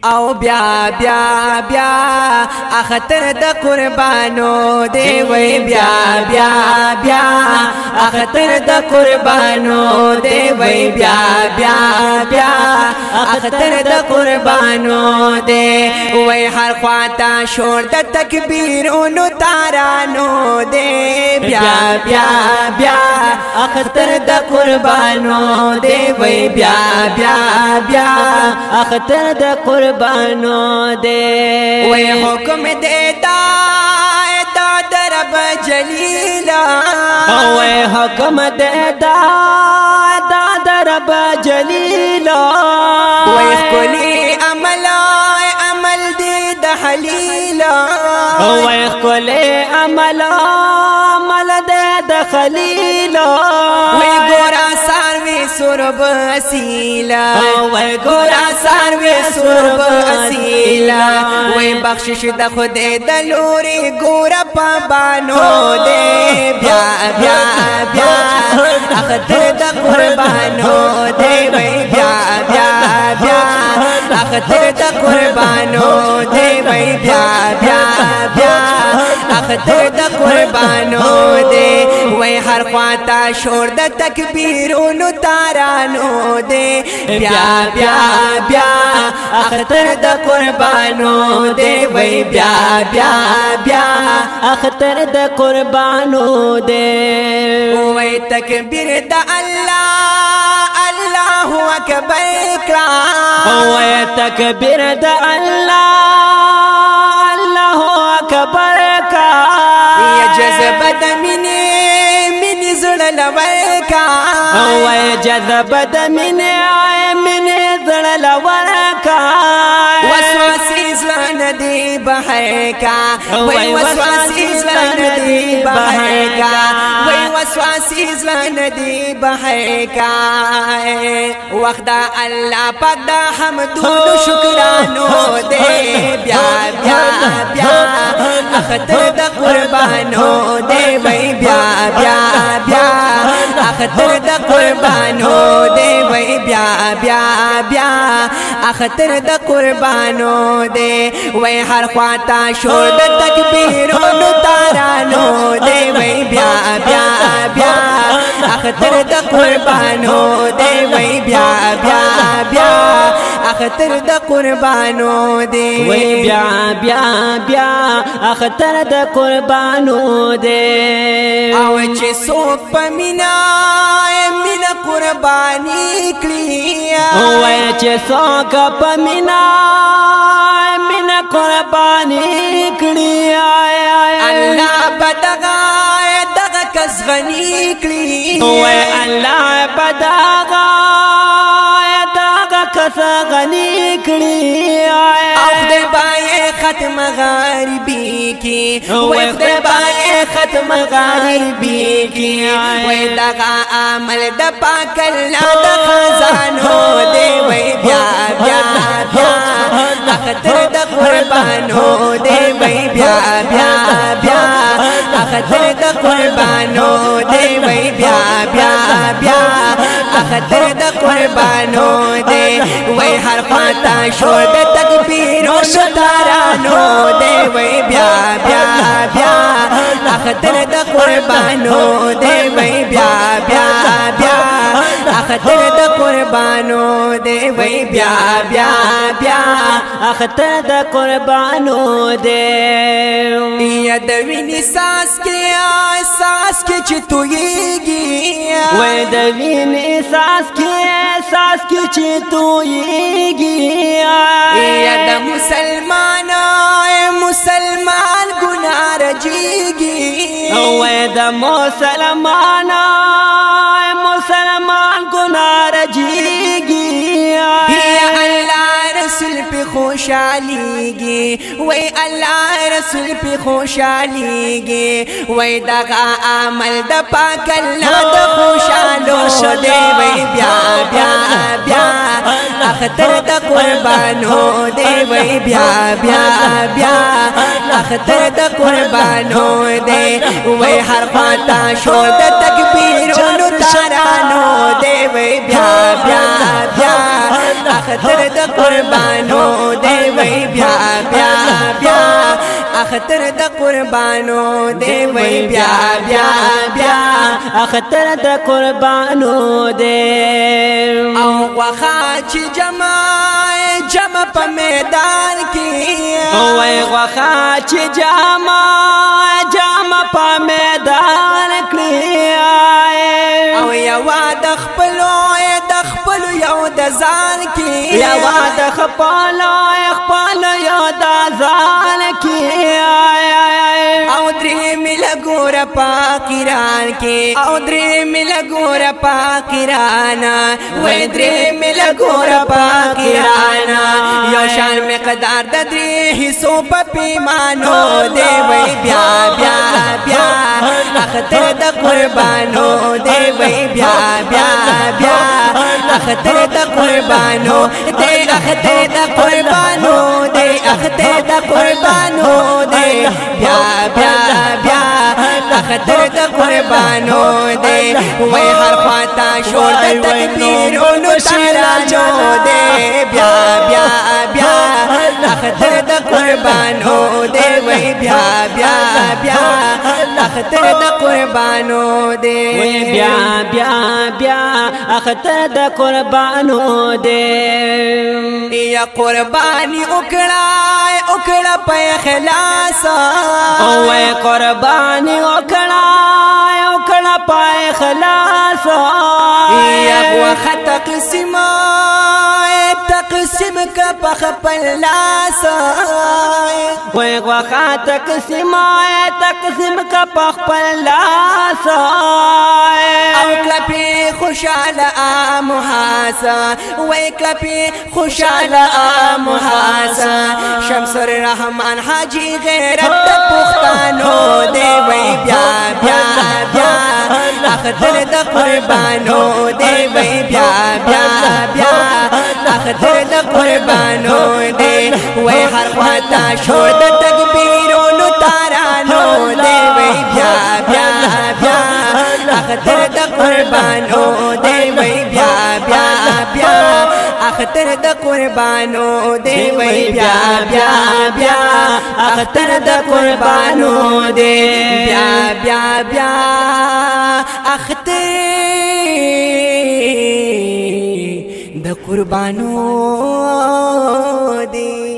او بیا بیا بیا اختر د قربانو دی وی بیا بیا بیا اختر د قربانو دی وی بیا بیا بیا اختر د قربانو دی وی هر خواته شور د تکبیرونو تارانو دی بیا بیا بیا اختر د قربانو دی وی بیا بیا بیا اختر د قربانو دے وی حکم دے دا رب جلیلا وی حکم دے دا رب جلیلا وی کلی عمل دے دا حلیلا وی کلی عمل دے دا خلیلا وی گورا ساروی سرب اسیلا وی گورا ساروی سرب اسیلا وی بخشش د خود د لوري گورا پابانو دے بیا بیا بیا اختر د قربانو دے وی بیا بیا بیا اختر د قربانو دے وی بیا بیا بیا اختر د قربانو دے وی ہر خواتا شور د تکبیرونو تارانو دے بیا بیا بیا اختر د قربانو دے وی بیا بیا بیا اختر د قربانو دے وی تکبیر د اللہ اللہ اکبر کرا وی تکبیر د اللہ اللہ اکبر کا یا جذب د منی زړه لور کا وی جذب د منی زړه لور کا وسوسې زړه دی بهر کا وی وسوسې زړه دی بهر کا وی وسوسې زړه دی بهر کا وخت دا الله پاک دا حمدونو شکرانو دے بیا بیا بیا اختر د قربانو دے وی بیا بیا بیا اختر د قربانو دے وی بیا بیا بیا اختر د قربانو دے وی ہر خواتا شور د تکبیرونو تارانو دے وی بیا بیا بیا اختر د قربانو دے وی بیا بیا بیا اختر د قربانو دے وی بیا بیا بیا اختر د قربانو دے او چې څوک په مینا قربانی کړی وای چې څوک په مینا قربانی کړی الله بدغه کس غنی کړی وای الله بدغه کس غنی کړی او خدای بای ختم غریبی کی وای خدای بای ختم غریبی کی وای دغه عمل د پاک الله د خزانو دی وای بیا بیا بیا اختر د قربانو دی وای بیا بیا بیا اختر د قربانو دی وای بیا بیا بیا اختر د قربانو دی وی ہر خواتا شور د تکبیرونو تارانو دے وی بیا بیا بیا اختر د قربانو دے وی بیا بیا بیا اختر د قربانو دے وی بیا بیا بیا اختر د قربانو دے یا د ویني ساس کې چې تویږي وای د ویني ساس کې چې تویږي یا د مسلمان ګناه رجیږي وای د مسلمان ګناه رجیږي یا الله رسول پہ خوشحالیږي وای الله رسول پہ خوشحالیږي وای دغه عمل د پاک الله د خوشالو دے وای بیا بیا بیا اختر د قربانو دے وای بیا بیا بیا اختر د قربانو دے وای ہر خواتا شور د تکبیرونو تارانو دے وای بیا بیا بیا اختر د قربانو دے وای بیا بیا بیا اختر د قربانو دی وای بیا بیا بیا اختر د قربانو دی او غوخه چې جمع په میدان کې وای غوخه چې جمع په میدان کې او یوا د خپلو یو د ځان کې یوا د خپلو یو د ځان کې او درې مل ګور پاکران کې او درې مل ګور پاکران وای درې مل ګور پاکران یو شان مقدار د درې حصو په پیمانو دی وای بیا بیا بیا اختر د قربانو دی وای بیا بیا بیا اختر د قربانو دی اختر د قربانو دی اختر د قربانو دی بیا بیا بیا اختر د قربانو دی وای هر خواته شور د تکبیرونو ترانو دی بیا بیا بیا اختر د قربانو دی وای بیا بیا بیا اختر د قربانو دی وای بیا بیا بیا اختر د قربانو دی یا قربانی وکړه په اخلاص وای قربانی وکړه په اخلاص یا وخت تقسیم کا په خپل لاس وای وخت تقسیم کا په خپل لاس او کلپی خوشاله محاسا وای کلپی خوشاله محاسا شمس الرحمن حاجی غیرت پختانو دی وای بیا بیا بیا اختر د قربانو دی وای بیا بیا بیا اختر د قربانو دی وای هر خواته شور د تکبیرونو ترانو دی وای بیا بیا بیا اختر د قربانو دی وای بیا بیا بیا اختر د قربانو دی وای بیا بیا بیا اختر د قربانو دی بیا بیا بیا اختر د قربانو دی